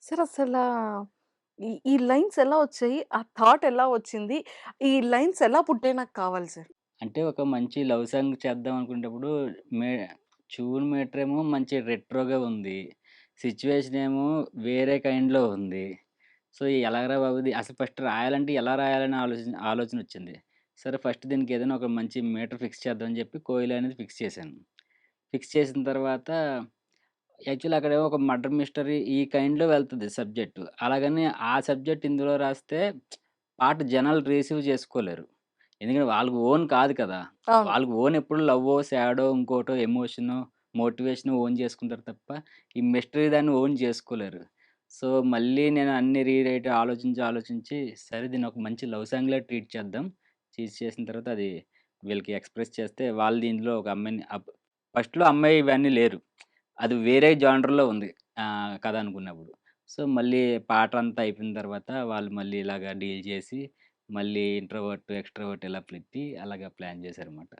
Sir అసలా ఈ lines ఎలా వచ్చాయి? ఆ థాట్ ఎలా వచ్చింది? ఈ లైన్స్ ఎలా పుట్టాయి నాకు కావాలి సార్. అంటే ఒక మంచి లవ్ సాంగ్ చేద్దాం అనుకునేటప్పుడు మే ట్యూన్ మీటర్ ఏమో మంచి రెట్రోగా ఉంది. సిట్యుయేషన్ ఏమో వేరే కైండ్‌లో ఉంది. సో, ఎలాగరా బాబు! ఇది అసలు ఫస్ట్ రాయాలంటే ఎలా రాయాలని ఆలోచనొచ్చింది. సరే ఫస్ట్ దీనికి ఏదైనా ఒక మంచి మీటర్ ఫిక్స్ చేద్దాం అని చెప్పి కోయిల్ అనేది ఫిక్స్ చేశాను. ఫిక్స్ చేసిన తర్వాత యాక్చువల్లీ అక్కడేమో ఒక మర్డర్ మిస్టరీ ఈ కైండ్‌లో వెళ్తది సబ్జెక్టు. అలాగని ఆ సబ్జెక్ట్ ఇందులో రాస్తే పాట జనాలు రిసీవ్ చేసుకోలేరు. ఎందుకంటే వాళ్ళకి ఓన్ కాదు కదా! అవును. వాళ్ళకి ఓన్ ఎప్పుడు లవ్వో, సాడో, ఇంకోటో ఎమోషనో, మోటివేషనో ఓన్ చేసుకుంటారు తప్ప, ఈ మిస్టరీ దాన్ని ఓన్ చేసుకోలేరు. సో, మళ్ళీ నేను అన్ని రీరైట్ ఆలోచించి, సరే దీన్ని ఒక మంచి లవ్ సాంగ్‌లా ట్రీట్ చేద్దాం. చేసిన తర్వాత అది వీళ్ళకి ఎక్స్‌ప్రెస్ చేస్తే వాళ్ళు దీంట్లో ఒక అమ్మాయిని ఫస్ట్‌లో అమ్మాయి ఇవన్నీ లేరు. అది వేరే జానర్‌లో ఉంది. కథ అనుకున్నప్పుడు. సో, మళ్ళీ పాటంతా అయిపోయిన తర్వాత వాళ్ళు మళ్ళీ ఇలాగ డీల్ చేసి, మళ్ళీ ఇంట్రోవర్ట్, ఎక్స్‌ట్రోవర్ట్ ఇలా పెట్టి అలాగా ప్లాన్ చేశారన్నమాట.